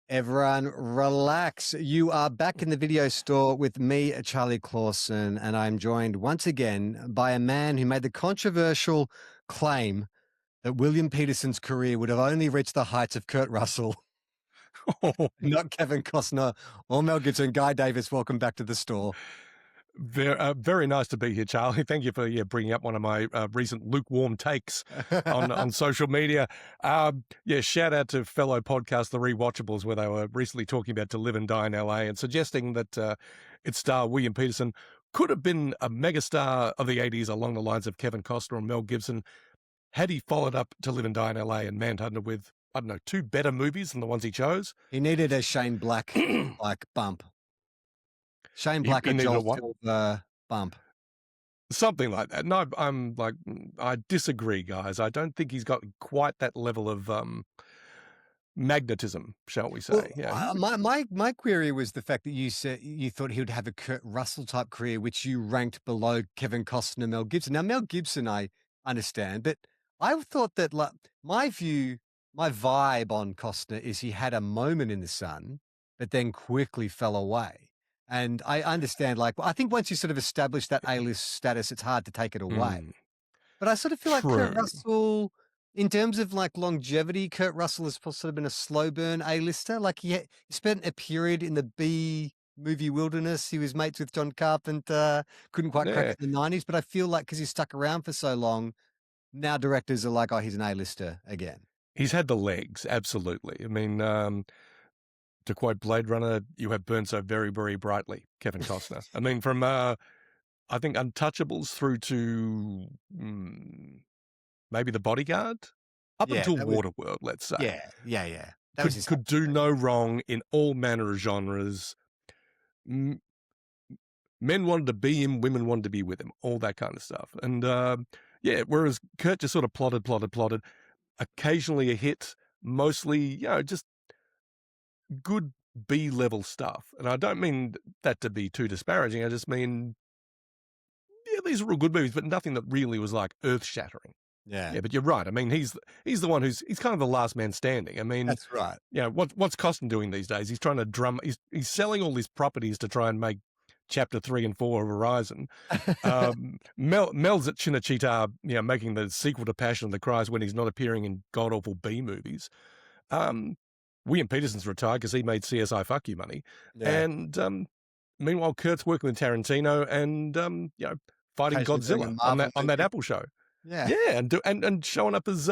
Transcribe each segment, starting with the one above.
Everyone, relax. You are back in the video store with me, Charlie Clausen, and I'm joined once again by a man who made the controversial claim that William Peterson's career would have only reached the heights of Kurt Russell, not Kevin Costner or Mel Gibson. Guy Davis, welcome back to the store. Very nice to be here, Charlie. Thank you for bringing up one of my recent lukewarm takes on social media. Shout out to fellow podcast The Rewatchables, where they were recently talking about To Live and Die in LA and suggesting that its star William Peterson could have been a megastar of the 80s along the lines of Kevin Costner or Mel Gibson had he followed up To Live and Die in LA and Manhunter with, I don't know, 2 better movies than the ones he chose. He needed a Shane Black like bump. Shane Black and Joel Silver bump. Something like that. No, I disagree, guys. I don't think he's got quite that level of magnetism, shall we say. Well, my query was the fact that you said you thought he would have a Kurt Russell type career, which you ranked below Kevin Costner and Mel Gibson. Now, Mel Gibson, I understand, but I thought that my vibe on Costner is he had a moment in the sun, but then quickly fell away. And I understand, I think once you sort of establish that A-list status, it's hard to take it away. But I sort of feel like Kurt Russell, in terms of longevity, Kurt Russell has sort of been a slow burn A-lister. He spent a period in the B movie wilderness. He was mates with John Carpenter, couldn't quite crack it in the 90s. But I feel like because he's stuck around for so long, now directors are like, oh, he's an A-lister again. He's had the legs, absolutely. I mean, to quote Blade Runner, you have burned so very, very brightly, Kevin Costner. I mean, from, I think, Untouchables through to maybe The Bodyguard, up until Waterworld, let's say. Yeah. Could do no wrong in all manner of genres. Men wanted to be him, women wanted to be with him, all that kind of stuff. And, whereas Kurt just sort of plotted, occasionally a hit, mostly, just good B-level stuff. And I don't mean that to be too disparaging. I just mean, these are all good movies, but nothing that really was earth-shattering. Yeah, but you're right. I mean, he's the one he's kind of the last man standing. I mean, that's right. What's Costner doing these days? He's trying to he's selling all these properties to try and make Chapter 3 and 4 of Horizon. Mel's at Cinecittà, making the sequel to Passion of the Christ when he's not appearing in god-awful B movies. William Peterson's retired because he made CSI Fuck You money. Yeah. And meanwhile, Kurt's working with Tarantino and, fighting Godzilla on that Apple show. Yeah. Yeah, and showing up as,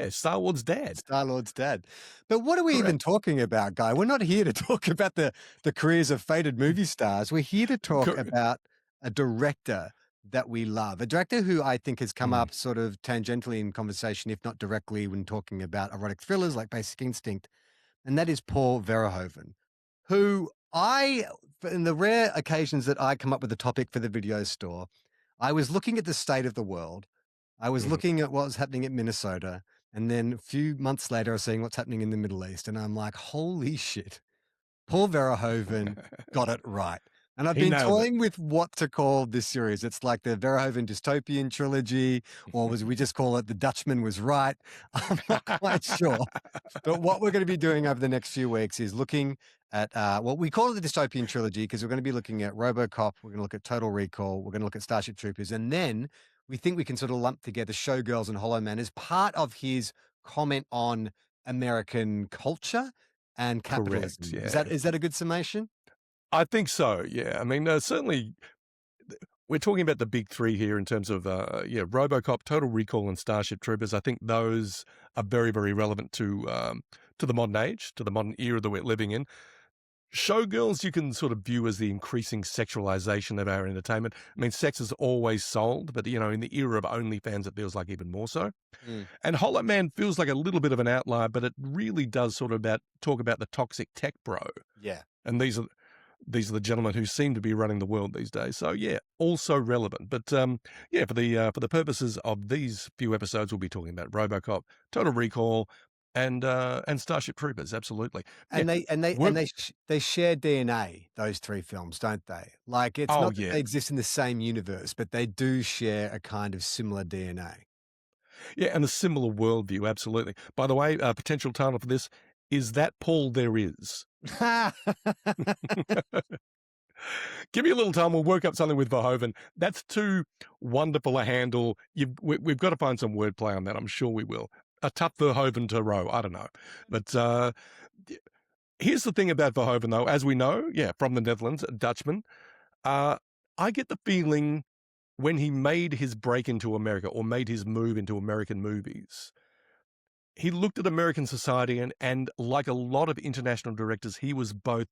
Star-Lord's dad. Star-Lord's dad. But what are we even talking about, Guy? We're not here to talk about the careers of faded movie stars. We're here to talk about a director that we love. A director who I think has come up sort of tangentially in conversation, if not directly, when talking about erotic thrillers like Basic Instinct. And that is Paul Verhoeven, who in the rare occasions that I come up with a topic for the video store, I was looking at the state of the world. I was looking at what was happening in Minnesota. And then a few months later, I was seeing what's happening in the Middle East. And I'm like, holy shit, Paul Verhoeven got it right. And I've been toying with what to call this series. It's like the Verhoeven Dystopian Trilogy, or we just call it The Dutchman Was Right. I'm not quite sure. But what we're going to be doing over the next few weeks is looking at, we call it the Dystopian Trilogy because we're going to be looking at ROBOCOP, we're going to look at Total Recall, we're going to look at Starship Troopers, and then we think we can sort of lump together Showgirls and Hollow Man as part of his comment on American culture and capitalism. Correct, yeah. Is that a good summation? I think so, yeah. I mean, certainly we're talking about the big three here in terms of, RoboCop, Total Recall, and Starship Troopers. I think those are very, very relevant to the modern age, to the modern era that we're living in. Showgirls you can sort of view as the increasing sexualization of our entertainment. I mean, sex is always sold, but, in the era of OnlyFans, it feels like even more so. And Hollow Man feels like a little bit of an outlier, but it really does sort of talk about the toxic tech bro. Yeah. And these are the gentlemen who seem to be running the world these days. So yeah, also relevant. But for the purposes of these few episodes, we'll be talking about RoboCop, Total Recall, and Starship Troopers. Absolutely. And they share DNA, those three films, don't they? Like it's not that they exist in the same universe, but they do share a kind of similar DNA. Yeah, and a similar worldview. Absolutely. By the way, potential title for this: is that Paul there is. Give me a little time. We'll work up something with Verhoeven. That's too wonderful a handle. We've got to find some wordplay on that. I'm sure we will. A tough Verhoeven to row. I don't know. But here's the thing about Verhoeven, though. As we know, yeah, from the Netherlands, a Dutchman, I get the feeling when he made his break into America or made his move into American movies, he looked at American society and like a lot of international directors, he was both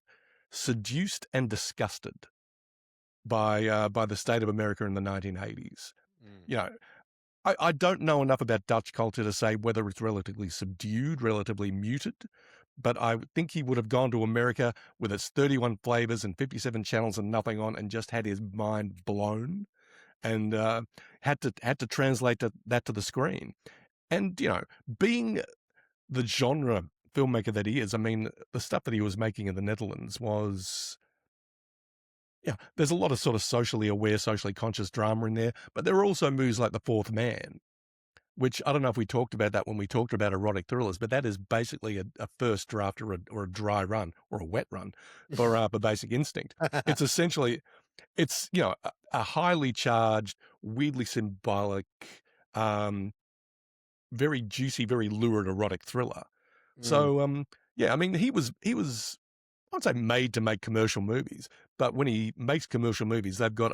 seduced and disgusted by the state of America in the 1980s. Mm. You know, I don't know enough about Dutch culture to say whether it's relatively subdued, relatively muted, but I think he would have gone to America with its 31 flavors and 57 channels and nothing on and just had his mind blown and had to translate that to the screen. And, being the genre filmmaker that he is, I mean, the stuff that he was making in the Netherlands was, yeah, there's a lot of sort of socially aware, socially conscious drama in there, but there are also movies like The Fourth Man, which I don't know if we talked about that when we talked about erotic thrillers, but that is basically a first draft or a dry run or a wet run for Basic Instinct. It's essentially, it's, a highly charged, weirdly symbolic, very juicy, very lurid erotic thriller. Mm. So, yeah, I mean, he was, I would say made to make commercial movies, but when he makes commercial movies, they've got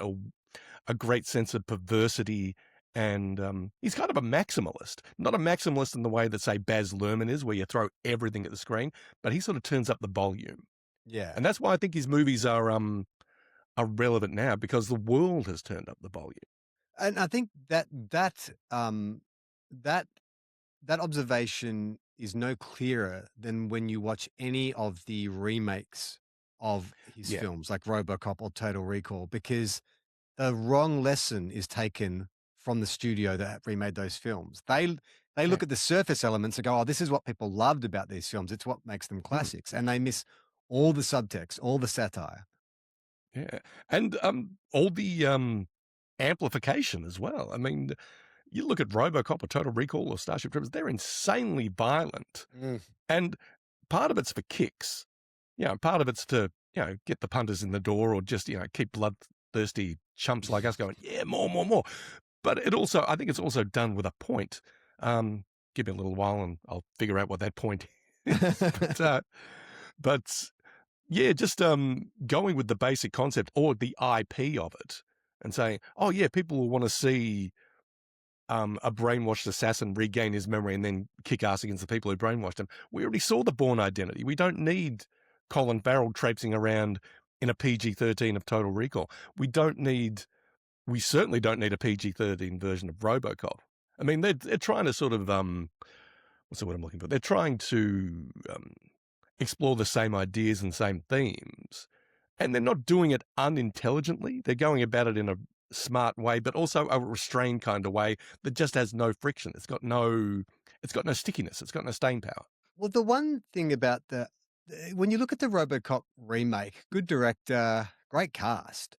a great sense of perversity and he's kind of a maximalist. Not a maximalist in the way that, say, Baz Luhrmann is, where you throw everything at the screen, but he sort of turns up the volume. Yeah. And that's why I think his movies are relevant now, because the world has turned up the volume. And I think that observation is no clearer than when you watch any of the remakes of his Yeah. films, like RoboCop or Total Recall, because the wrong lesson is taken from the studio that remade those films. They look Yeah. at the surface elements and go, "Oh, this is what people loved about these films. It's what makes them Mm. classics," and they miss all the subtext, all the satire. Yeah. And all the amplification as well. I mean, you look at RoboCop or Total Recall or Starship Troopers, they're insanely violent. Mm. And part of it's for kicks. Part of it's to, get the punters in the door or just, keep bloodthirsty chumps like us going, yeah, more, more, more. But I think it's also done with a point. Give me a little while and I'll figure out what that point is. But yeah, just going with the basic concept or the IP of it and saying, oh yeah, people will want to see a brainwashed assassin regain his memory and then kick ass against the people who brainwashed him. We already saw the Bourne Identity. We don't need Colin Farrell traipsing around in a PG-13 of Total Recall. We certainly don't need a PG-13 version of RoboCop. I mean, they're trying to sort of, what's the word I'm looking for? They're trying to explore the same ideas and same themes. And they're not doing it unintelligently. They're going about it in a smart way, but also a restrained kind of way that just has no friction. It's got no stickiness. It's got no staying power. Well, the one thing about when you look at the RoboCop remake, good director, great cast,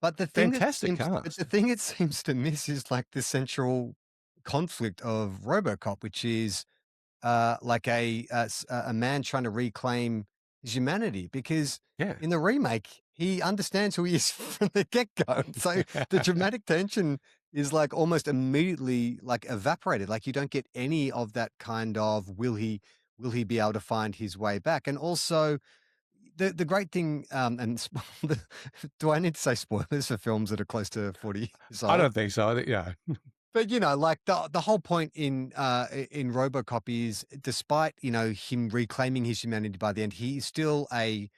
but Fantastic cast. the thing it seems to miss is like the central conflict of RoboCop, which is like a man trying to reclaim his humanity, because Yeah. in the remake he understands who he is from the get-go. So the dramatic tension is like almost immediately like evaporated. Like you don't get any of that kind of will he be able to find his way back. And also the great thing, do I need to say spoilers for films that are close to 40 years old? I don't think so. Yeah. But, like the whole point in RoboCop is, despite, him reclaiming his humanity by the end, he's still a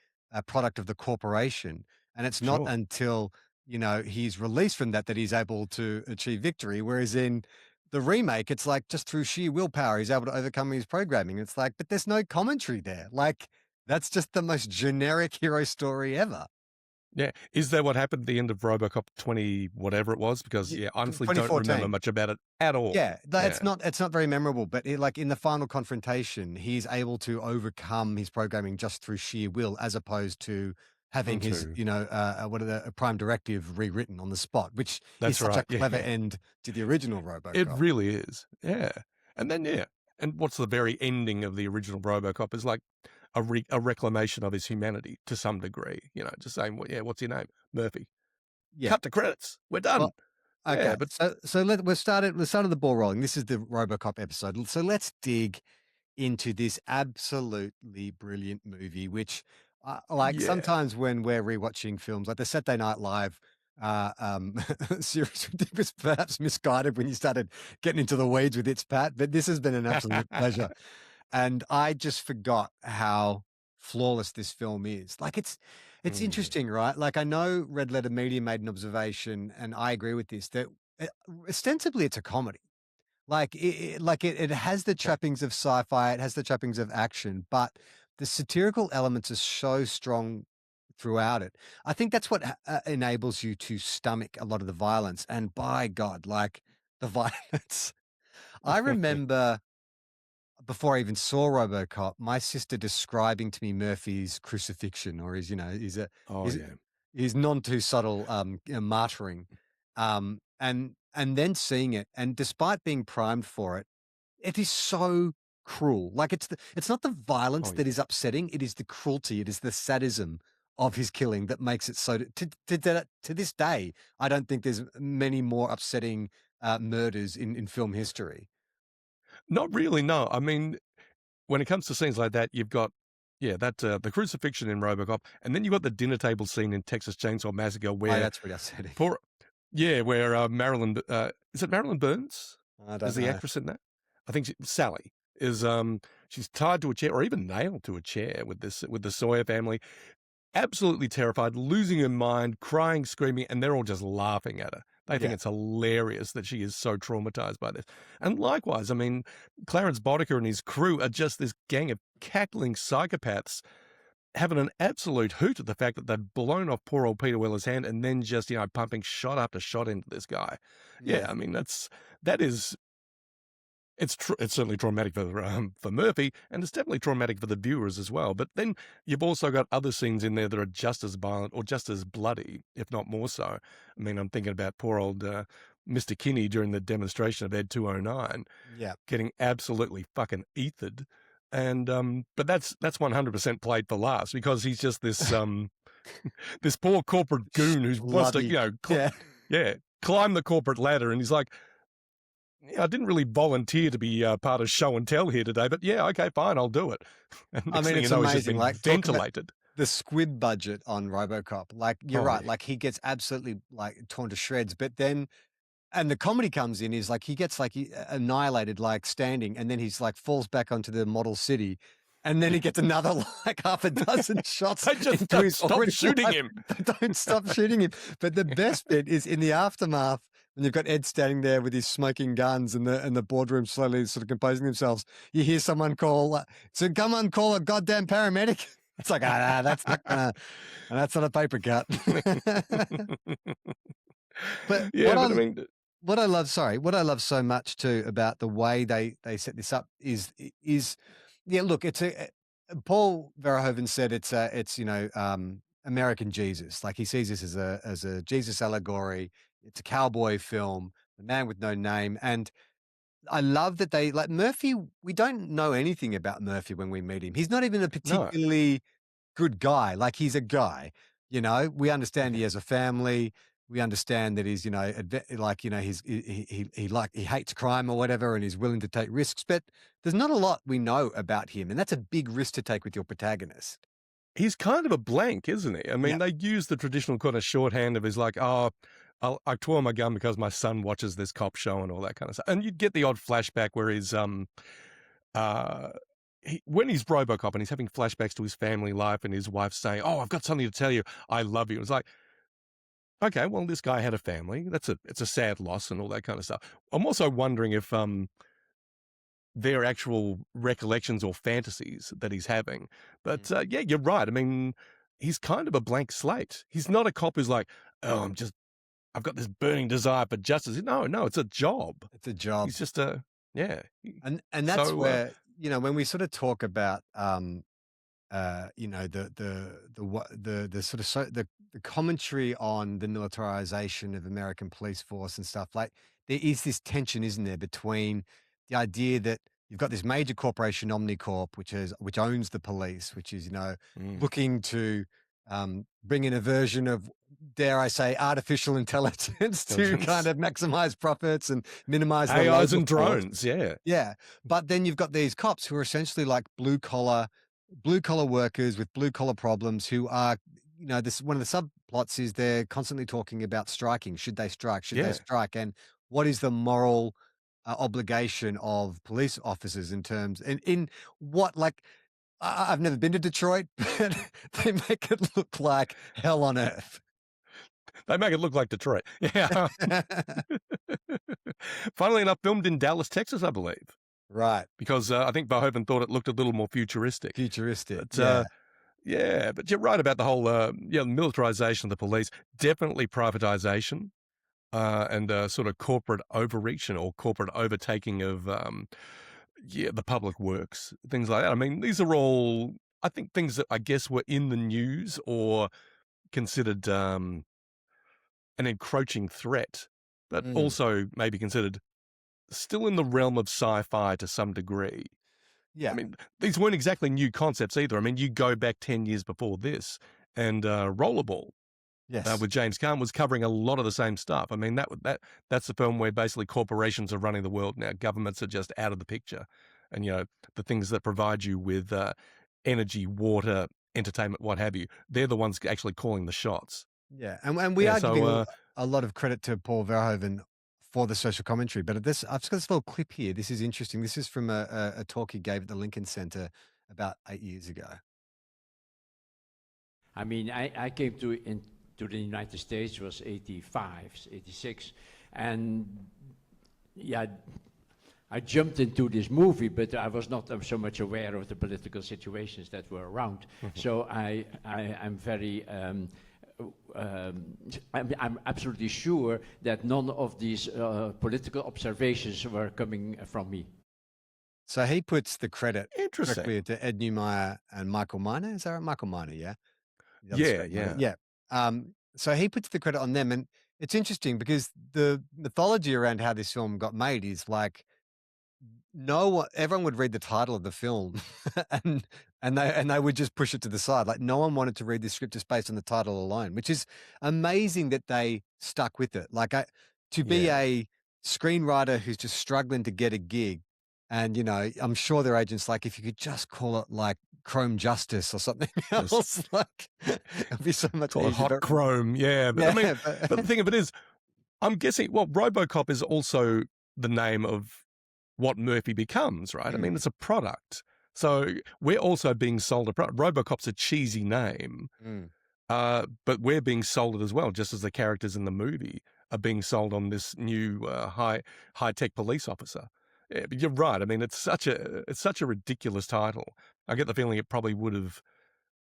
product of the corporation. And it's not Sure. until, he's released from that he's able to achieve victory. Whereas in the remake, it's like just through sheer willpower, he's able to overcome his programming. It's like, but there's no commentary there. Like, that's just the most generic hero story ever. Yeah. Is that what happened at the end of RoboCop 20, whatever it was? Because, yeah, honestly, don't remember 2014. much about it at all. Yeah, it's not very memorable, but like in the final confrontation, he's able to overcome his programming just through sheer will, as opposed to having his, a prime directive rewritten on the spot, which is That's such right. a clever Yeah. end to the original RoboCop. It really is. Yeah. And then, yeah. and what's the very ending of the original RoboCop is like a reclamation of his humanity to some degree. You know, just saying, well, yeah, what's your name? Murphy. Yeah. Cut to credits. We're done. Well, Yeah, okay. but We've started the ball rolling. This is the RoboCop episode. So let's dig into this absolutely brilliant movie, which, like yeah. sometimes when we're rewatching films, like the Saturday Night Live series was perhaps misguided when you started getting into the weeds with It's Pat, but this has been an absolute pleasure. And I just forgot how flawless this film is. Like it's Mm. interesting, right? Like I know Red Letter Media made an observation, and I agree with this, that uh, ostensibly it's a comedy. Like it has the trappings of sci-fi, it has the trappings of action, but the satirical elements are so strong throughout it. I think that's what enables you to stomach a lot of the violence. And by God, like the violence. I remember before I even saw RoboCop, my sister describing to me Murphy's crucifixion, or his, Oh, his yeah. his none too subtle martyring, and then seeing it, and despite being primed for it, it is so cruel. Like it's not the violence Oh, that yeah. is upsetting; it is the cruelty, it is the sadism of his killing that makes it so. To this day, I don't think there's many more upsetting murders in film history. Not really, no. I mean, when it comes to scenes like that, you've got, yeah, that the crucifixion in RoboCop, and then you've got the dinner table scene in Texas Chainsaw Massacre Oh, where that's pretty upsetting. poor, yeah, where is it Marilyn Burns? I Is don't the know. actress in that? I think Sally is, she's tied to a chair or even nailed to a chair with the Sawyer family, absolutely terrified, losing her mind, crying, screaming, and they're all just laughing at her. They think Yeah. it's hilarious that she is so traumatized by this. And likewise, I mean, Clarence Boddicker and his crew are just this gang of cackling psychopaths having an absolute hoot at the fact that they've blown off poor old Peter Weller's hand and then just, pumping shot after shot into this guy. Yeah, Yeah. I mean, that is it's certainly traumatic for Murphy, and it's definitely traumatic for the viewers as well. But then you've also got other scenes in there that are just as violent or just as bloody, if not more so. I mean, I'm thinking about poor old Mr. Kinney during the demonstration of Ed 209, Yeah. getting absolutely fucking ethered. And but that's 100% played for laughs because he's just this this poor corporate goon who wants to Bloody. Yeah. yeah, climb the corporate ladder, and he's like, yeah, I didn't really volunteer to be part of show and tell here today, but yeah, okay, fine, I'll do it. And I next mean, thing you it's know, he's just amazing. been Like, talk about ventilated. the squib budget on RoboCop. Like, you're Oh right. yeah, Like, he gets absolutely like torn to shreds. But then, and the comedy comes in is like he gets like annihilated, like standing, and then he's like falls back onto the model city. And then he gets another like half a dozen shots they just into don't his stop already shooting alive. him. They don't stop shooting him. But the best bit is in the aftermath when you've got Ed standing there with his smoking guns and the boardroom slowly sort of composing themselves. You hear someone call, so come on, call a goddamn paramedic. It's like, that's not a paper cut. But Yeah, but I mean, what I love so much too about the way they set this up is yeah, look, Paul Verhoeven said it's American Jesus. Like he sees this as a Jesus allegory. It's a cowboy film, The Man with No Name. And I love that they like Murphy. We don't know anything about Murphy when we meet him. He's not even a no. particularly good guy. Like he's a guy, we understand he has a family. We understand that he's, like, he hates crime or whatever, and he's willing to take risks, but there's not a lot we know about him. And that's a big risk to take with your protagonist. He's kind of a blank, isn't he? I Yeah. mean, they use the traditional kind of shorthand of his like, oh, I twirl my gun because my son watches this cop show and all that kind of stuff. And you'd get the odd flashback where he's uh when he's RoboCop and he's having flashbacks to his family life and his wife saying, "Oh, I've got something to tell you. I love you." It's like, okay, well, this guy had a family. It's a sad loss and all that kind of stuff. I'm also wondering if they're actual recollections or fantasies that he's having. But Mm. yeah, you're right. I mean, he's kind of a blank slate. He's not a cop who's like, "Oh, I've got this burning desire for justice." No, no, it's a job. It's a job. He's just a yeah. And that's So where, when we sort of talk about, the sort of the commentary on the militarization of American police force and stuff, like there is this tension, isn't there, between the idea that you've got this major corporation, Omnicorp, which owns the police, which is Mm. looking to bring in a version of, dare I say, artificial intelligence to kind Intelligence. of maximize profits and minimize the AIs labor and force. drones, yeah. Yeah, but then you've got these cops who are essentially like blue collar workers with blue collar problems who are, this one of the subplots is they're constantly talking about striking. Should they strike? Should they Yeah. strike? And what is the moral obligation of police officers in terms in what like I've never been to Detroit, but they make it look like hell on earth. They make it look like Detroit. Yeah. Funnily enough, filmed in Dallas, Texas, I believe, Right. because I think Verhoeven thought it looked a little more futuristic. Futuristic. But Yeah. yeah, but you're right about the whole militarization of the police. Definitely privatization and sort of corporate overreach or corporate overtaking of the public works, things like that. I mean, these are all, I think, things that I guess were in the news or considered an encroaching threat, but Mm. also maybe considered still in the realm of sci-fi to some degree. I Yeah. mean, these weren't exactly new concepts either. I mean, you go back 10 years before this, and Rollerball Yes. with James Caan was covering a lot of the same stuff. I mean, that's the film where basically corporations are running the world now. Governments are just out of the picture. And, the things that provide you with energy, water, entertainment, what have you, they're the ones actually calling the shots. Yeah, and we Yeah, are giving so a lot of credit to Paul Verhoeven for the social commentary, but I've just got this little clip here. This is interesting. This is from a talk he gave at the Lincoln Center about 8 years ago. I mean, I came to the United States was 85, 86, and yeah, I jumped into this movie, but I was not so much aware of the political situations that were around. So I'm very. I'm absolutely sure that none of these political observations were coming from me. So he puts the credit interesting. directly to Ed Neumeyer and Michael Miner. Is that right? Michael Miner, yeah? The other Yeah, straight man. yeah. Yeah. So he puts the credit on them. And it's interesting because the mythology around how this film got made is like, everyone would read the title of the film and they would just push it to the side. Like no one wanted to read the script just based on the title alone, which is amazing that they stuck with it. Like to be Yeah. a screenwriter who's just struggling to get a gig, and I'm sure their agents like, if you could just call it like Chrome Justice or something else, like it'd be so much Call it easier. Hot Chrome, yeah. But I mean, but the thing of it is, I'm guessing, well, RoboCop is also the name of what Murphy becomes, right? I mean, it's a product. So we're also being sold a product. RoboCop's a cheesy name, but we're being sold it as well, just as the characters in the movie are being sold on this new high-tech police officer. Yeah, but you're right. I mean, it's such a ridiculous title. I get the feeling it probably would have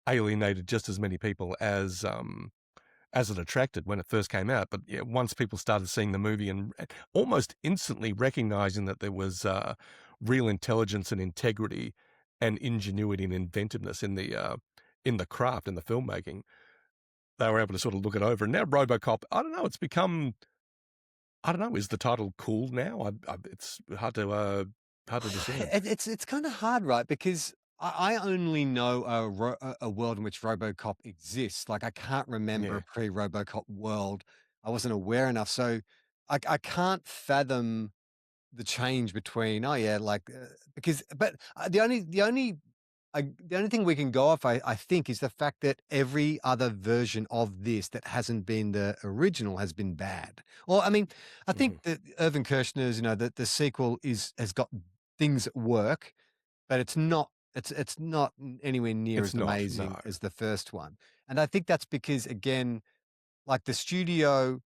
alienated just as many people as it attracted when it first came out. But yeah, once people started seeing the movie and almost instantly recognizing that there was real intelligence and integrity and ingenuity and inventiveness in the craft, in the filmmaking, they were able to sort of look it over. And now RoboCop, I don't know, it's become, I don't know, is the title cool now? It's hard to discern. It's kind of hard, right? Because I only know a world in which RoboCop exists. Like I can't remember Yeah. a pre-RoboCop world. I wasn't aware enough, so I can't fathom the change between. Oh yeah, because but the only thing we can go off, I think, is the fact that every other version of this that hasn't been the original has been bad. Or I mean, I think that Irvin Kershner's, the sequel has got things that work, but it's not anywhere near It's as not, amazing no. as the first one. And I think that's because, again, like the studio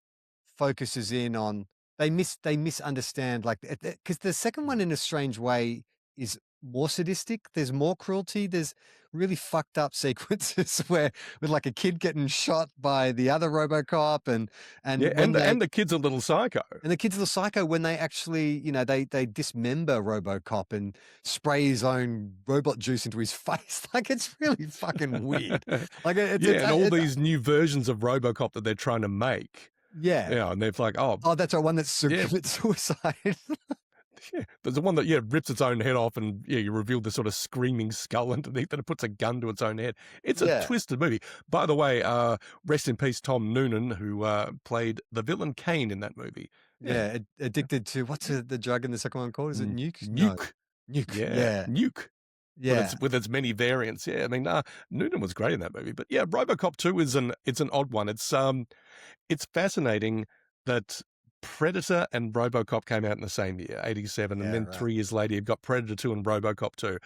focuses in on, they misunderstand, like, because the second one in a strange way is more sadistic. There's more cruelty. There's really fucked up sequences where with like a kid getting shot by the other RoboCop and Yeah, when and the kid's a little psycho. and the kid's a little psycho when they actually, they dismember RoboCop and spray his own robot juice into his face. Like it's really fucking weird. Like and all these new versions of RoboCop that they're trying to make. yeah. Yeah, and they're like, Oh, that's our one that's Yeah. commits suicide. Yeah, there's the one that, yeah, rips its own head off and, yeah, you reveal the sort of screaming skull underneath and it puts a gun to its own head. It's a Yeah. twisted movie. By the way, rest in peace, Tom Noonan, who played the villain Kane in that movie. Yeah, Yeah, addicted to what's the drug in the second one called? Is it nuke? No, Nuke. nuke. Yeah, Yeah, Nuke. yeah, With its many variants. Yeah, I mean, Noonan was great in that movie. But yeah, RoboCop 2 is an odd one. It's fascinating that Predator and RoboCop came out in the same year, 87, and yeah. then Right. 3 years later you've got Predator 2 and RoboCop 2.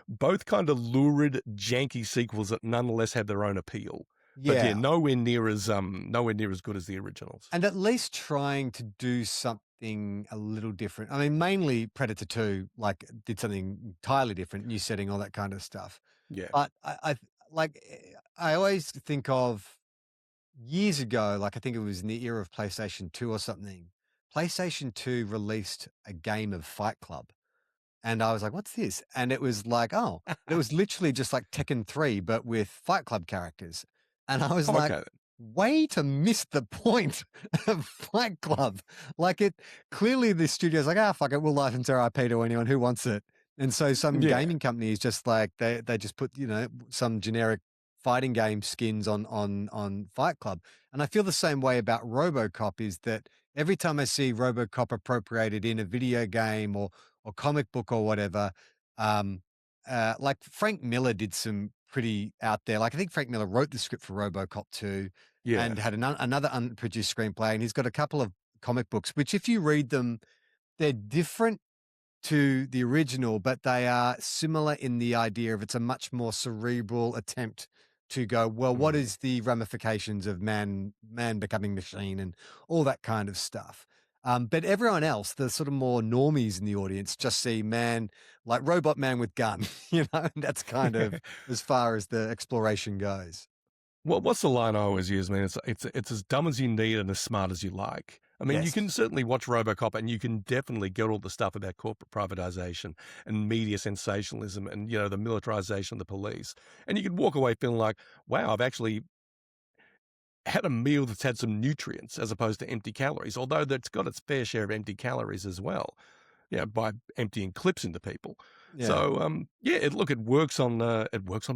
Both kind of lurid, janky sequels that nonetheless have their own appeal. But yeah, Yeah, nowhere near as good as the originals. and at least trying to do something a little different. I mean, mainly Predator 2, like, did something entirely different, new setting, all that kind of stuff. Yeah. But I always think of years ago, like I think it was in the era of PlayStation 2 or something. PlayStation 2 released a game of Fight Club. And I was like, "What's this?" And it was like, "Oh," it was literally just like Tekken 3, but with Fight Club characters. And I was Oh, like, okay. way to miss the point of Fight Club. Like it clearly the studio's like, "Ah, fuck it, we'll license our IP to anyone who wants it." And so some Yeah. gaming company is just like they just put, some generic fighting game skins on Fight Club. And I feel the same way about RoboCop is that every time I see RoboCop appropriated in a video game or comic book or whatever. Like Frank Miller did some pretty out there. Like I think Frank Miller wrote the script for RoboCop 2 Yeah. and had another unproduced screenplay. And he's got a couple of comic books, which if you read them, they're different to the original, but they are similar in the idea of it's a much more cerebral attempt to go, well, what Mm. is the ramifications of man becoming machine and all that kind of stuff. But everyone else, the sort of more normies in the audience, just see man like robot man with gun, and that's kind of as far as the exploration goes. Well, what's the line I always use, man? It's as dumb as you need and as smart as you like. I mean, you Yes. can certainly watch RoboCop, and you can definitely get all the stuff about corporate privatization and media sensationalism, and the militarization of the police, and you can walk away feeling like, wow, I've actually had a meal that's had some nutrients as opposed to empty calories. Although that's got its fair share of empty calories as well, by emptying clips into people. Yeah. So, yeah, it works on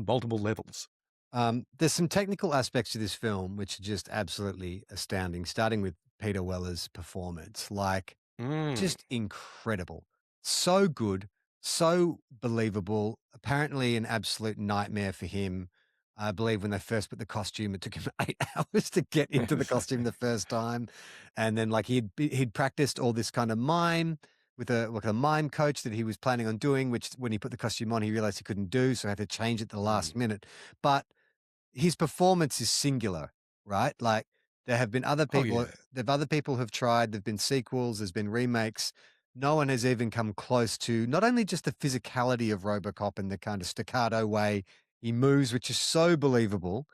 multiple levels. There's some technical aspects to this film which are just absolutely astounding, starting with Peter Weller's performance. Like, Mm. just incredible. So good, so believable. Apparently, an absolute nightmare for him. I believe when they first put the costume, it took him 8 hours to get into the costume the first time, and then like he'd practiced all this kind of mime with a mime coach that he was planning on doing, which when he put the costume on, he realized he couldn't do, so he had to change it the last Mm. minute. But his performance is singular, right? Like there have been other Oh, people, yeah. there've other people have tried, there've been sequels, there's been remakes. No one has even come close to not only just the physicality of RoboCop and the kind of staccato way he moves, which is so believable,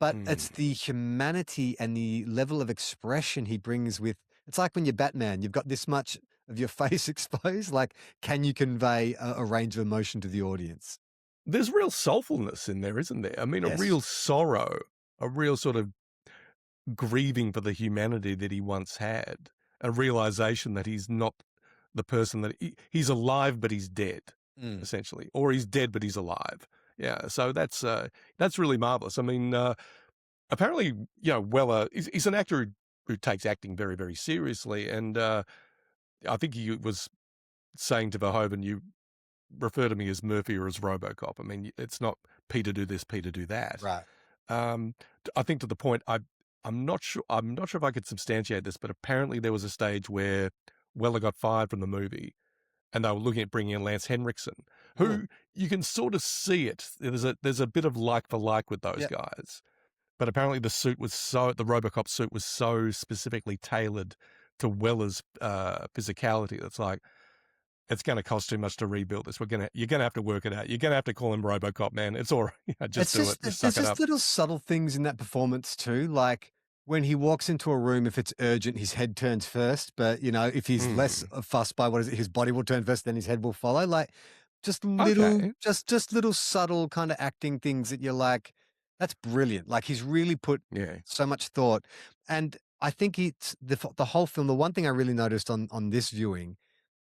but Mm. it's the humanity and the level of expression he brings with it's like when you're Batman, you've got this much of your face exposed. Like, can you convey a range of emotion to the audience? There's real soulfulness in there, isn't there? I mean, a Yes. real sorrow, a real sort of grieving for the humanity that he once had, a realization that he's not the person that he's alive, but he's dead, Mm. essentially, or he's dead, but he's alive. Yeah, so that's really marvelous. I mean, apparently, Weller, he's an actor who takes acting very, very seriously, and I think he was saying to Verhoeven, "You refer to me as Murphy or as RoboCop. I mean, it's not Peter do this, Peter do that." Right. I think to the point I'm not sure. I'm not sure if I could substantiate this, but apparently there was a stage where Weller got fired from the movie, and they were looking at bringing in Lance Henriksen, Mm. who you can sort of see it. There's a bit of like for like with those Yep. guys, but apparently the RoboCop suit was so specifically tailored to Weller's physicality. That's like, it's going to cost too much to rebuild this. You're gonna have to work it out. You're gonna have to call him RoboCop, man. It's all right. Just It's do it. just Just there's suck it just up. little subtle things in that performance too, like when he walks into a room, if it's urgent, his head turns first, but, if he's less Mm. fussed by what is it, his body will turn first, then his head will follow, like, just little Okay. just little subtle kinda acting things that you're like, "That's brilliant." Like, he's really put Yeah. so much thought, and I think it's the whole film the one thing I really noticed on this viewing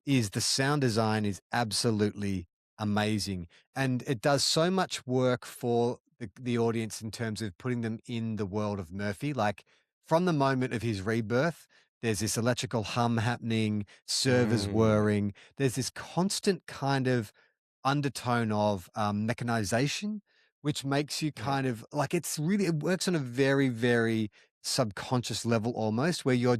is the sound design is absolutely amazing, and it does so much work for the audience in terms of putting them in the world of Murphy. Like from the moment of his rebirth, there's this electrical hum happening, servers Mm, whirring. There's this constant kind of undertone of mechanization, which makes you yeah, kind of like it works on a very, very subconscious level almost, where you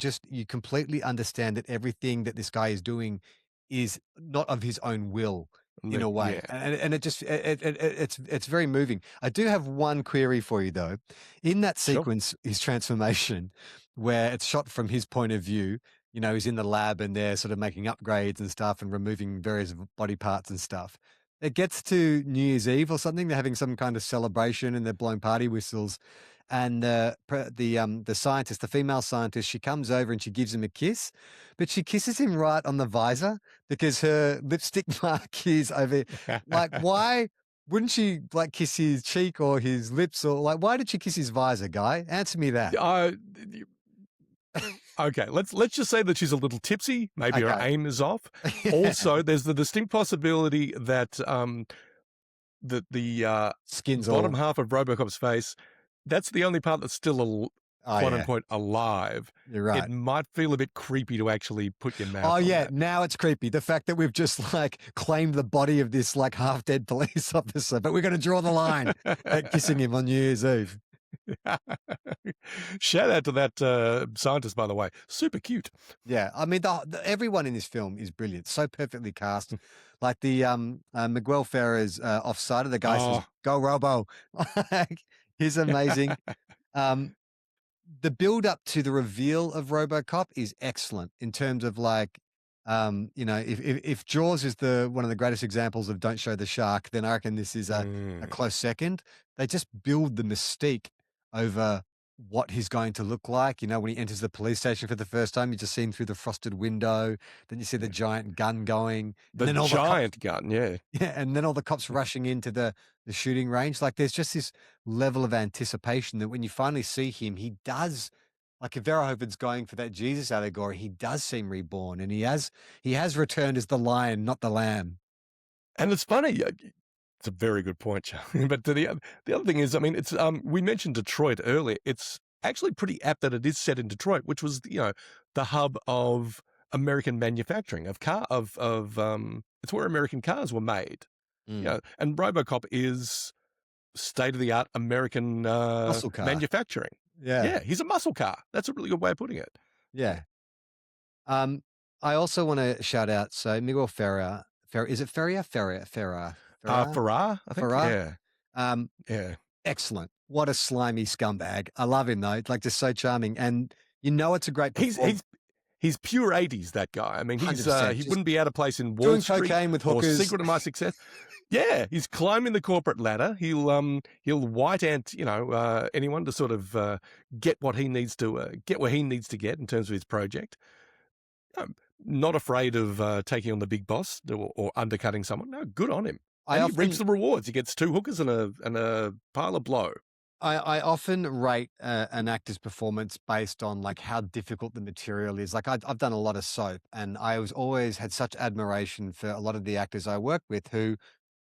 completely understand that everything that this guy is doing is not of his own will in a way. yeah, And it just, it's very moving. I do have one query for you though. In that sure. sequence, his transformation, where it's shot from his point of view, he's in the lab and they're sort of making upgrades and stuff and removing various body parts and stuff. It gets to New Year's Eve or something. They're having some kind of celebration and they're blowing party whistles. And the scientist, the female scientist, she comes over and she gives him a kiss, but she kisses him right on the visor because her lipstick mark is over. Like, why wouldn't she like kiss his cheek or his lips, or like why did she kiss his visor, Guy? Answer me that. uh, okay, let's just say that she's a little tipsy. Maybe her Okay. aim is off. Yeah. Also, there's the distinct possibility that the Skin's bottom all. half of RoboCop's face, that's the only part that's still Oh quote yeah, unquote alive. you're It right. might feel a bit creepy to actually put your Oh mouth on yeah, that. now it's creepy. The fact that we've just like claimed the body of this like half dead police officer, but we're going to draw the line at kissing him on New Year's Eve. Shout out to that scientist, by the way. Super cute. Yeah, I mean, everyone in this film is brilliant, so perfectly cast. Like the Miguel Ferrer's offside of the guy says, Oh, "Go Robo," like, he's amazing. Um, the build up to the reveal of RoboCop is excellent in terms of like, if Jaws is the one of the greatest examples of don't show the shark, then I reckon this is a mm, close second. They just build the mystique over what he's going to look like. When he enters the police station for the first time, you just see him through the frosted window. Then you see the yeah. giant gun going, and The then all the cops. giant gun, yeah. Yeah, and then all the cops rushing into the shooting range. Like there's just this level of anticipation that when you finally see him, he does like if Verhoeven's going for that Jesus allegory, he does seem reborn and he has returned as the lion, not the lamb. And it's funny. It's a very good point, Charlie. But the other thing is, I mean, it's we mentioned Detroit earlier. It's actually pretty apt that it is set in Detroit, which was the hub of American manufacturing of car of it's where American cars were made. Mm. And RoboCop is state of the art American Muscle car. manufacturing. Yeah. Yeah, he's a muscle car. That's a really good way of putting it. Yeah. Um, I also want to shout out, so Miguel is it Ferrier? Ferrer? Farrar, I think. Ferrer? Yeah, Um, yeah. excellent. What a slimy scumbag. I love him though. Like just so charming. And it's a great He's performance. he's pure 80s, that guy. I mean, 100%. he Just wouldn't be out of place in Wall doing Street cocaine with or hookers. Secret of My Success. Yeah, he's climbing the corporate ladder. He'll white ant anyone to sort of get what he needs to get where he needs to get in terms of his project. Not afraid of taking on the big boss or undercutting someone. No, good on him. I And he often reaps the rewards. He gets 2 hookers and a pile of blow. I often rate an actor's performance based on like how difficult the material is. Like I've done a lot of soap, and I was always had such admiration for a lot of the actors I work with who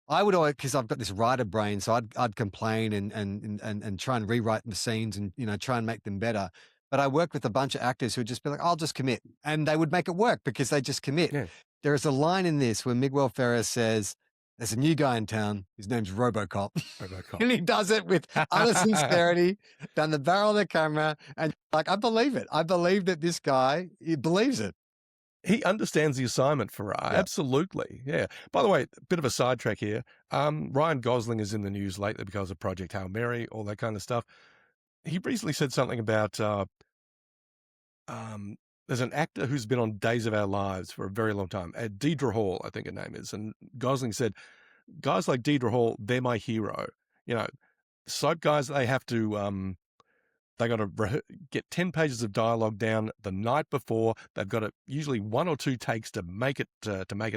I would always, because I've got this writer brain, so I'd complain and try and rewrite the scenes and try and make them better. But I worked with a bunch of actors who would just be like, "I'll just commit," and they would make it work because they just commit. Yeah. There is a line in this where Miguel Ferrer says, "There's a new guy in town. His name's RoboCop," RoboCop. and he does it with utter sincerity down the barrel of the camera, and like I believe it. I believe that this guy he believes it. He understands the assignment, Farrar. Yeah. Absolutely. Yeah. By the way, a bit of a sidetrack here. Ryan Gosling is in the news lately because of Project Hail Mary, all that kind of stuff. He recently said something about there's an actor who's been on Days of Our Lives for a very long time. Deidre Hall, I think her name is. And Gosling said, guys like Deidre Hall, they're my hero. Soap guys, they have to they got to get 10 pages of dialogue down the night before. They've got usually 1 or 2 takes to make it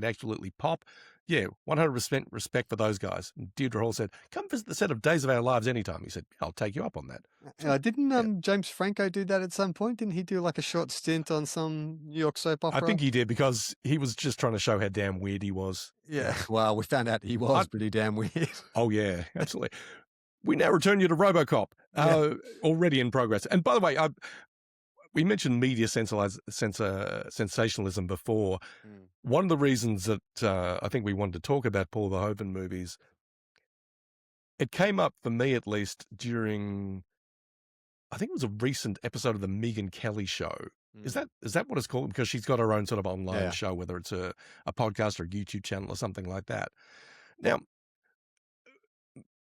absolutely pop. yeah, 100% respect for those guys. And Deirdre Hall said, "Come visit the set of Days of Our Lives anytime." He said, "I'll take you up on that." So, Didn't yeah. James Franco do that at some point? Didn't he do like a short stint on some New York soap I opera? think he did because he was just trying to show how damn weird he was. Yeah. Well, we found out he was pretty damn weird. Oh, yeah, absolutely. We now return you to RoboCop, already in progress. And by the way, we mentioned media sensationalism before. One of the reasons that I think we wanted to talk about Paul Verhoeven movies, it came up for me at least during, I think it was a recent episode of the Megyn Kelly show. Is that what it's called? Because she's got her own sort of online show, whether it's a podcast or a YouTube channel or something like that. Now,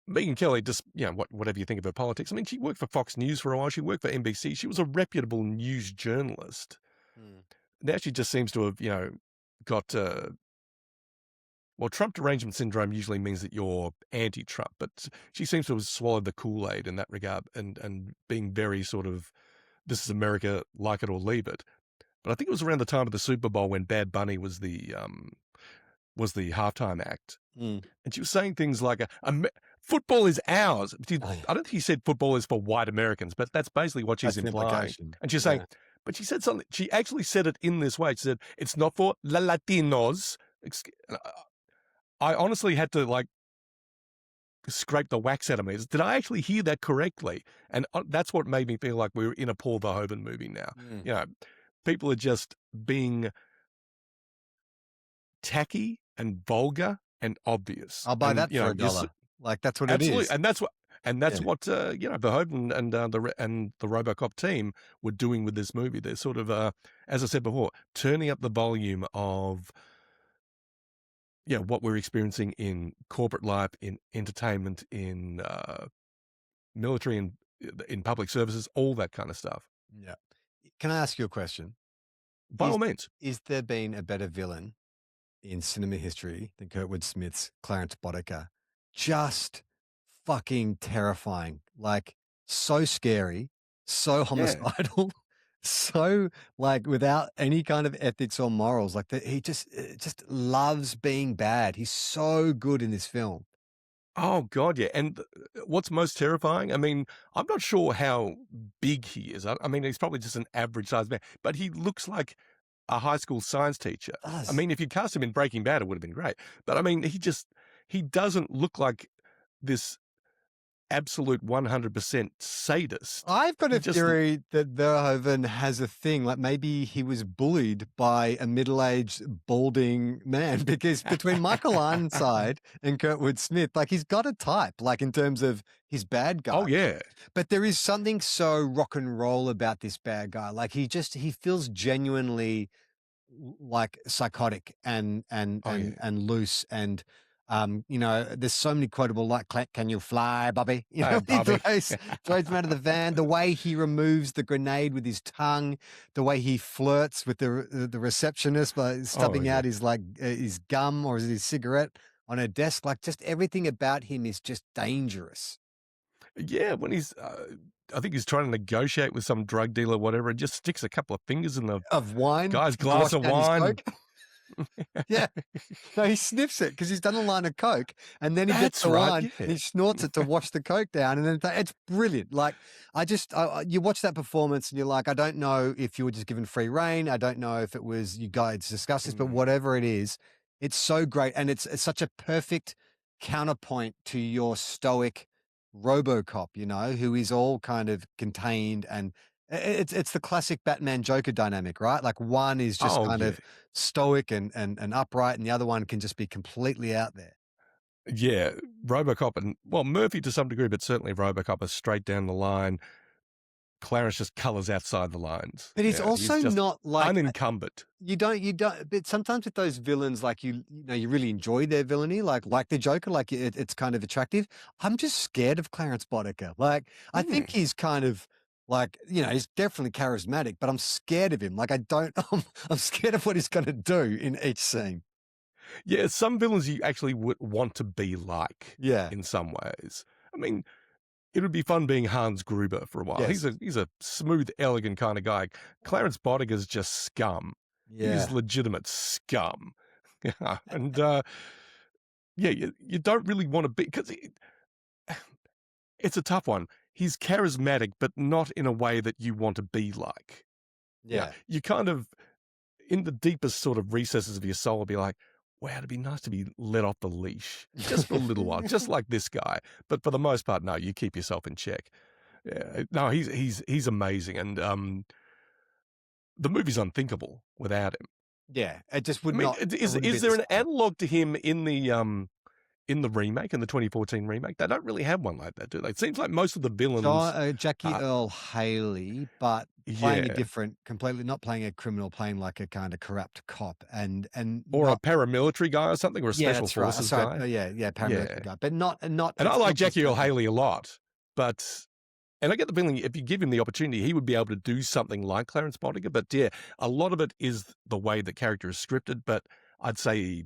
Megyn Kelly, just, whatever you think of her politics, I mean, she worked for Fox News for a while. She worked for NBC. She was a reputable news journalist. Now she just seems to have, got, well, Trump derangement syndrome usually means that you're anti-Trump, but she seems to have swallowed the Kool-Aid in that regard and being very sort of, this is America, like it or leave it. But I think it was around the time of the Super Bowl when Bad Bunny was the halftime act. And she was saying things like, football is ours. I don't think he said football is for white Americans, but that's basically what she's implying. And she's saying, but she said something, she actually said it in this way. She said, it's not for la Latinos. I honestly had to scrape the wax out of me. Did I actually hear that correctly? And that's what made me feel like we were in a Paul Verhoeven movie now. People are just being tacky and vulgar and obvious. I'll buy that for $1. That's what it is. And that's what Verhoeven and the RoboCop team were doing with this movie. They're sort of, as I said before, turning up the volume of what we're experiencing in corporate life, in entertainment, in military, and in public services, all that kind of stuff. Yeah. Can I ask you a question? By all means. Is there been a better villain in cinema history than Kurtwood Smith's Clarence Boddicker? Just fucking terrifying. So scary, so homicidal, so without any kind of ethics or morals. He just loves being bad. He's so good in this film. Oh God, yeah. And what's most terrifying? I mean, I'm not sure how big he is. I mean, he's probably just an average sized man, but he looks like a high school science teacher. I mean, if you cast him in Breaking Bad, it would have been great. But I mean, he doesn't look like this absolute 100% sadist. I've got a theory that Verhoeven has a thing, maybe he was bullied by a middle-aged balding man, because between Michael Ironside and Kurtwood Smith, he's got a type, in terms of his bad guy. Oh yeah. But there is something so rock and roll about this bad guy. He feels genuinely psychotic and loose, and there's so many quotable "Can you fly, Bobby?" He throws him out of the van. The way he removes the grenade with his tongue, the way he flirts with the receptionist by stubbing out his gum or his cigarette on her desk. Just everything about him is just dangerous. Yeah, when he's, I think he's trying to negotiate with some drug dealer, or whatever, and just sticks a couple of fingers in the wine, guy's glass of wine. Yeah, no, he sniffs it because he's done a line of coke, and then he gets the wine and he snorts it to wash the coke down, and then it's brilliant. You watch that performance and you're like, I don't know if you were just given free reign. I don't know if it was you guys discussed this, but whatever it is, it's so great, and it's such a perfect counterpoint to your stoic RoboCop, who is all kind of contained, and it's the classic Batman Joker dynamic, right? One is just of stoic and upright, and the other one can just be completely out there. Yeah, RoboCop and Murphy to some degree, but certainly RoboCop is straight down the line. Clarence just colors outside the lines. But he's also not unencumbered. You don't. But sometimes with those villains, you really enjoy their villainy, like the Joker, it's kind of attractive. I'm just scared of Clarence Boddicker. I think he's kind of he's definitely charismatic, but I'm scared of him. I'm scared of what he's going to do in each scene. Yeah, some villains you actually would want to be like. Yeah, in some ways. I mean, it would be fun being Hans Gruber for a while. Yes. He's a smooth, elegant kind of guy. Clarence Boddiger's just scum. Yeah. He's legitimate scum. And yeah, you don't really want to be, because it's a tough one. He's charismatic, but not in a way that you want to be like. Yeah, Yeah. you kind of, in the deepest sort of recesses of your soul, be like, wow, it'd be nice to be let off the leash just for a little while, just like this guy. But for the most part, no, you keep yourself in check. Yeah, no, he's amazing, and the movie's unthinkable without him. Yeah, it just I would mean, not. It is wouldn't be is the there an same. analog to him in the remake, in the 2014 remake? They don't really have one like that, do they? It seems like most of the villains, Jackie uh, Earl Haley, but playing a yeah, different, completely not playing a criminal, playing like a kind of corrupt cop, and or a not. paramilitary guy or something, or a Yeah, special that's right. forces Sorry, guy. yeah, Yeah, paramilitary guy, but not. and I It's like not the Jackie Earl same. Haley a lot, but and I get the feeling if you give him the opportunity, he would be able to do something like Clarence Boddicker. But yeah, a lot of it is the way the character is scripted, but I'd say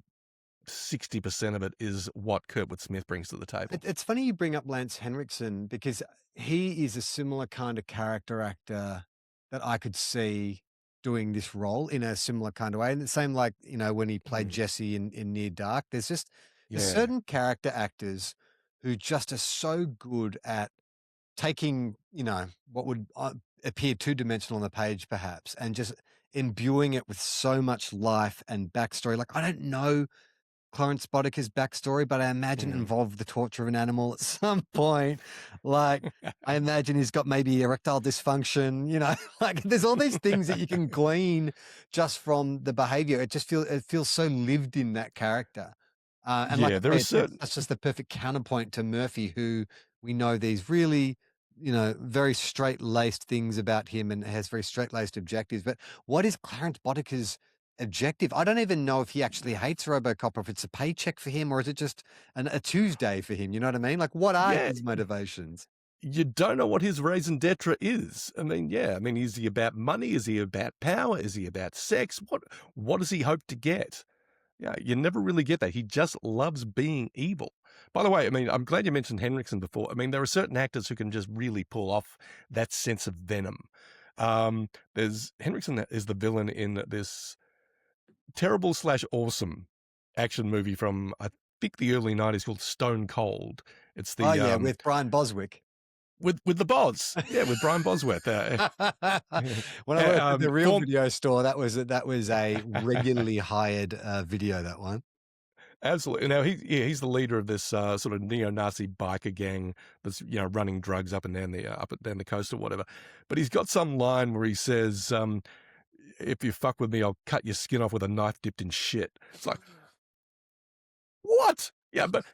60% of it is what Kurtwood Smith brings to the table. It's funny you bring up Lance Henriksen because he is a similar kind of character actor that I could see doing this role in a similar kind of way. And the same like, when he played Mm, Jesse in Near Dark, there's yeah. certain character actors who just are so good at taking, what would appear two-dimensional on the page perhaps, and just imbuing it with so much life and backstory. Like, I don't know Clarence Boddicker's backstory, but I imagine it Mm. involved the torture of an animal at some point. Like, I imagine he's got maybe erectile dysfunction, like there's all these things that you can glean just from the behavior. It feels so lived in that character. And like Yeah, there I are say, certain. that's just the perfect counterpoint to Murphy, who we know these really, very straight-laced things about him and has very straight-laced objectives. But what is Clarence Boddicker's objective? I don't even know if he actually hates RoboCop or if it's a paycheck for him or is it just a Tuesday for him? You know what I mean? Like, what are Yeah, his motivations? you don't know what his raison d'etre is. I mean, yeah, I mean, is he about money? Is he about power? Is he about sex? What does he hope to get? Yeah, you never really get that. He just loves being evil. By the way, I mean, I'm glad you mentioned Henriksen before. I mean, there are certain actors who can just really pull off that sense of venom. There's Henriksen is the villain in this terrible / awesome action movie from, I think, the early 90s called Stone Cold. It's Oh the yeah, with Brian Boswick. with the Boz, yeah, with Brian Bosworth. When I worked at the real Form, video store, that was a regularly hired video. That one. absolutely. Now he's the leader of this sort of neo-Nazi biker gang that's running drugs up and down the coast or whatever. But he's got some line where he says, "If you fuck with me, I'll cut your skin off with a knife dipped in shit." It's like, what? Yeah, but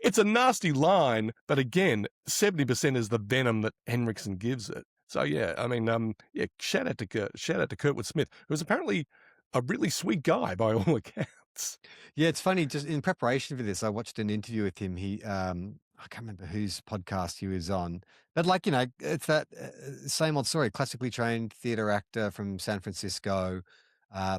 it's a nasty line. But again, 70% is the venom that Henriksen gives it. So yeah, I mean, yeah, shout out to Kurtwood Smith, who's apparently a really sweet guy by all accounts. Yeah, it's funny. Just in preparation for this, I watched an interview with him. I can't remember whose podcast he was on, but like, it's that same old story. Classically trained theater actor from San Francisco,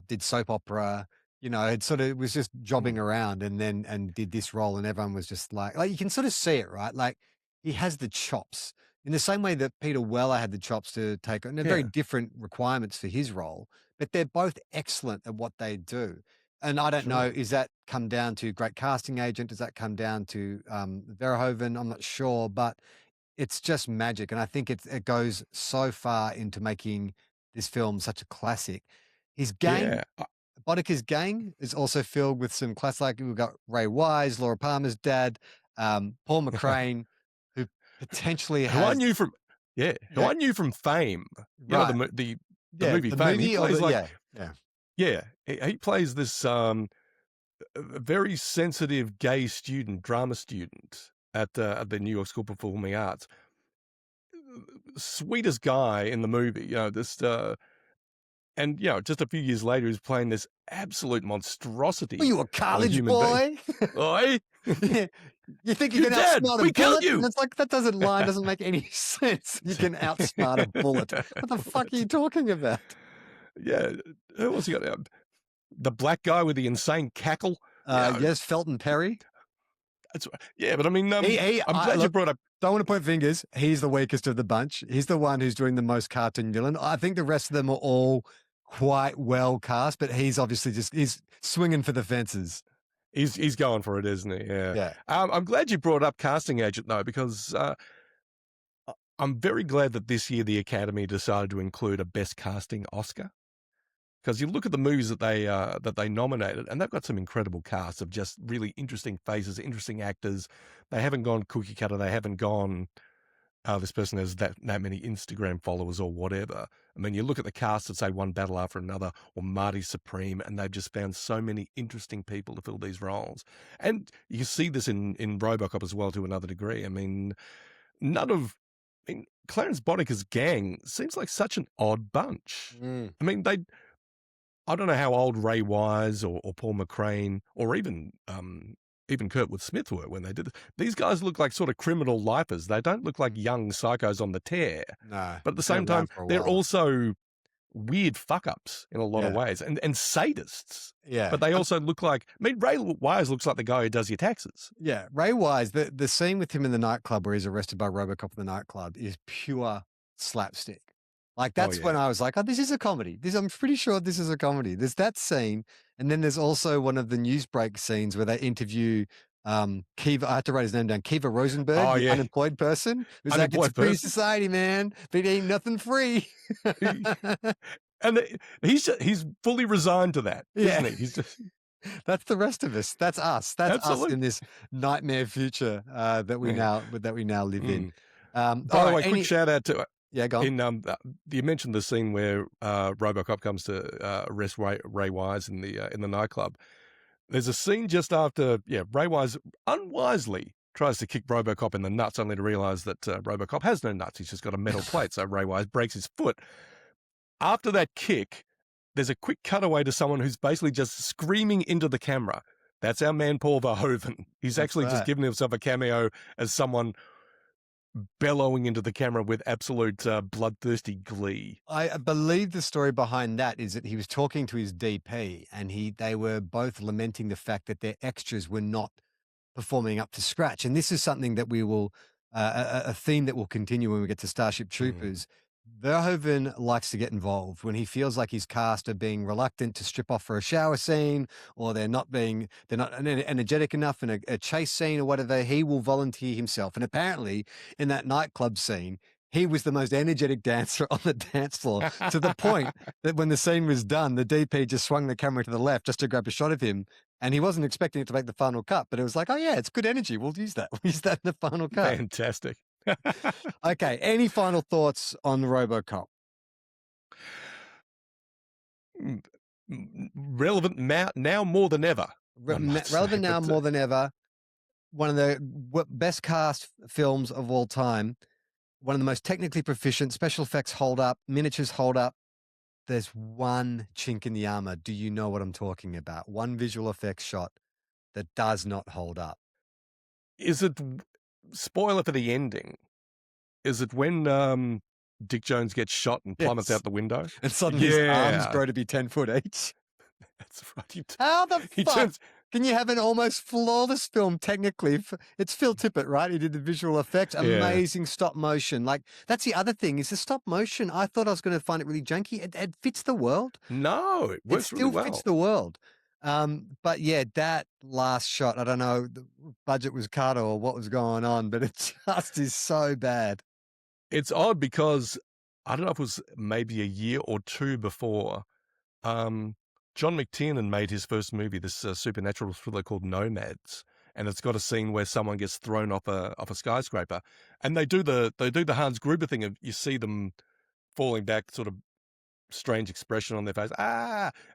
did soap opera. It sort of was just jobbing Mm, around, and did this role, and everyone was just like you can sort of see it, right? Like he has the chops in the same way that Peter Weller had the chops to take on. They're very yeah, different requirements for his role, but they're both excellent at what they do. And I don't know, sure. is that come down to great casting agent? Does that come down to Verhoeven? I'm not sure, but it's just magic. And I think it goes so far into making this film such a classic. His gang, Yeah. Boddicker's gang, is also filled with some class. Like we've got Ray Wise, Laura Palmer's dad, Paul McCrane, who potentially Who I has, knew from yeah, who yeah, I knew from Fame. right, The yeah, movie the Fame. He movie or plays like, yeah, yeah, yeah, he plays this very sensitive gay drama student at the New York School of Performing Arts. Sweetest guy in the movie, this and just a few years later he's playing this absolute Were monstrosity you a of a college human being. boy? Oi, Yeah. You think you you're can dead. outsmart a We killed bullet? And you. it's like that doesn't make any sense. You can outsmart a bullet. What the fuck are you talking about? Yeah, who else you got? The black guy with the insane cackle. Yeah, Yes, Felton Perry. that's yeah. But I mean, I'm I glad you look, brought up. don't want to point fingers. He's the weakest of the bunch. He's the one who's doing the most cartoon villain. I think the rest of them are all quite well cast, but he's obviously he's swinging for the fences. He's going for it, isn't he? Yeah. Yeah. I'm glad you brought up casting agent though, because I'm very glad that this year the Academy decided to include a Best Casting Oscar. Because you look at the movies that they nominated, and they've got some incredible casts of just really interesting faces, interesting actors. They haven't gone cookie cutter. They haven't gone, this person has that many Instagram followers or whatever. I mean, you look at the cast that say One Battle After Another or Marty Supreme, and they've just found so many interesting people to fill these roles. And you see this in RoboCop as well to another degree. I mean, Clarence Boddicer's gang seems like such an odd bunch. I mean, I don't know how old Ray Wise or Paul McCrane or even Kurtwood Smith were when they did this. These guys look like sort of criminal lifers. They don't look like young psychos on the tear. No. But at the same time, they're also weird fuck-ups in a lot of ways and sadists. Yeah. But they also look like, I mean, Ray Wise looks like the guy who does your taxes. Yeah. Ray Wise, the scene with him in the nightclub where he's arrested by RoboCop in the nightclub is pure slapstick. Like, that's when I was like, oh, this is a comedy. I'm pretty sure this is a comedy. There's that scene. And then there's also one of the newsbreak scenes where they interview Kiva. I have to write his name down. Kiva Rosenberg, the unemployed person. Who's like, it's a free society, man. But ain't nothing free. And he's fully resigned to that, isn't he? He's just... That's the rest of us. That's us. That's us in this nightmare future that we now live in. By the way, quick shout out to... Yeah, go on. You mentioned the scene where RoboCop comes to arrest Ray Wise in the nightclub. There's a scene just after, Ray Wise unwisely tries to kick RoboCop in the nuts, only to realize that RoboCop has no nuts. He's just got a metal plate, so Ray Wise breaks his foot. After that kick, there's a quick cutaway to someone who's basically just screaming into the camera. That's our man, Paul Verhoeven. He's actually just given himself a cameo as someone bellowing into the camera with absolute bloodthirsty glee. I believe the story behind that is that he was talking to his DP and they were both lamenting the fact that their extras were not performing up to scratch. And this is something that we will, a theme that will continue when we get to Starship Troopers. Verhoeven likes to get involved when he feels like his cast are being reluctant to strip off for a shower scene, or they're not energetic enough in a chase scene or whatever. He will volunteer himself. And apparently in that nightclub scene, he was the most energetic dancer on the dance floor, to the point that when the scene was done, the DP just swung the camera to the left just to grab a shot of him. And he wasn't expecting it to make the final cut, but it was like, oh yeah, it's good energy. We'll use that. We'll use that in the final cut. Fantastic. Okay. Any final thoughts on RoboCop? Relevant now more than ever. Relevant now more than ever. One of the best cast films of all time. One of the most technically proficient. Special effects hold up. Miniatures hold up. There's one chink in the armor. Do you know what I'm talking about? One visual effects shot that does not hold up. Is it... Spoiler for the ending. Is it when Dick Jones gets shot and plummets out the window? And suddenly his arms grow to be 10 foot each? That's right. How the fuck can you have an almost flawless film technically? It's Phil Tippett, right? He did the visual effects. Amazing stop motion. Like, that's the other thing, is the stop motion. I thought I was going to find it really janky. It fits the world. No, it works really well. It still fits the world. But yeah, that last shot, I don't know, the budget was cut or what was going on, but it just is so bad. It's odd because I don't know if it was maybe a year or two before, John McTiernan made his first movie, this supernatural thriller called Nomads, and it's got a scene where someone gets thrown off a skyscraper, and they do the Hans Gruber thing of, you see them falling back, sort of strange expression on their face,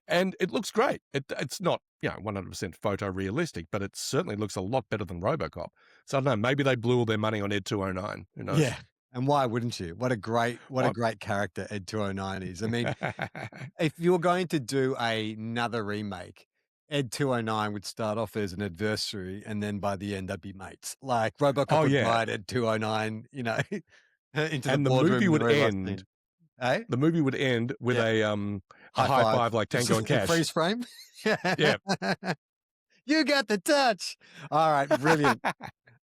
and it looks great. It's not 100% photorealistic, but it certainly looks a lot better than RoboCop. So I don't know, maybe they blew all their money on Ed 209. Who knows? Yeah, and why wouldn't you? What a great character Ed 209 is. I mean, if you were going to do another remake, Ed 209 would start off as an adversary, and then by the end they'd be mates. Like RoboCop would ride Ed 209, into the boardroom. Movie would end. Eh? The movie would end with a high five like Tango and Cash. Freeze frame? Yeah. You got the touch. All right, brilliant.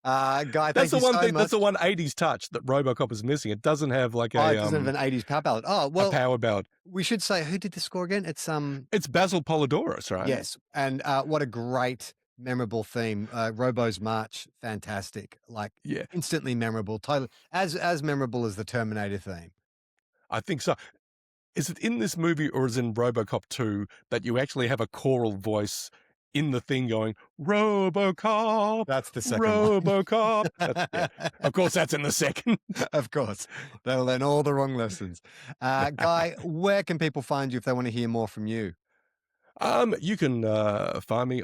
Guy, that's thank you so much. That's the one 80s touch that RoboCop is missing. It doesn't have like it doesn't have an 80s power ballad. Oh, well, a power ballad. We should say, who did the score again? It's Basil Polidorus, right? Yes. And what a great memorable theme. Robo's March, fantastic. Like Yeah, instantly memorable. Totally as memorable as the Terminator theme. I think so. Is it in this movie or is it in RoboCop 2 that you actually have a choral voice in the thing going, RoboCop, That's the second one. RoboCop? Yeah, of course, that's in the second. Of course. They'll learn all the wrong lessons. Guy, where can people find you if they want to hear more from you? You can find me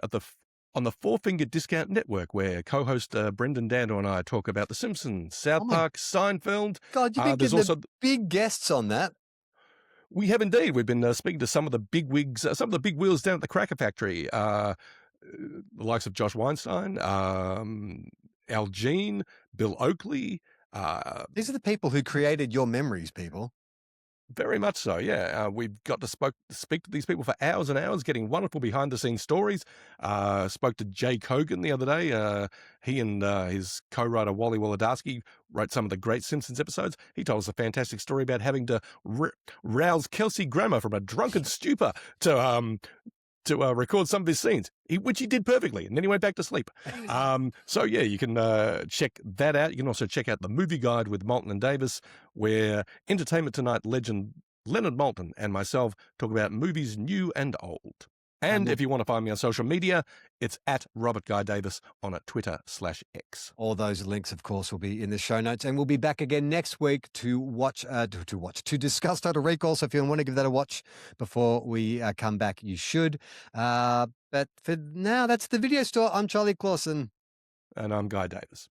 on the Four Finger Discount Network, where co-host Brendan Dando and I talk about The Simpsons, South Oh my Park, Seinfeld. God, you've been There's getting also the big guests on that. We have indeed. We've been speaking to some of the big wigs, some of the big wheels down at the Cracker Factory, the likes of Josh Weinstein, Al Jean, Bill Oakley. These are the people who created your memories, people. Very much so, yeah. We've got to speak to these people for hours and hours, getting wonderful behind-the-scenes stories. Spoke to Jay Kogan the other day. He and his co-writer Wally Wolodarski wrote some of the great Simpsons episodes. He told us a fantastic story about having to rouse Kelsey Grammer from a drunken stupor to record some of his scenes, which he did perfectly, and then he went back to sleep. So yeah, you can check that out. You can also check out the Movie Guide with Moulton and Davis, where Entertainment Tonight legend Leonard Moulton and myself talk about movies new and old. And if you want to find me on social media, it's at Robert Guy Davis on Twitter/X. All those links, of course, will be in the show notes, and we'll be back again next week to discuss Total Recall. So if you want to give that a watch before we come back, you should. But for now, that's the video store. I'm Charlie Clausen. And I'm Guy Davis.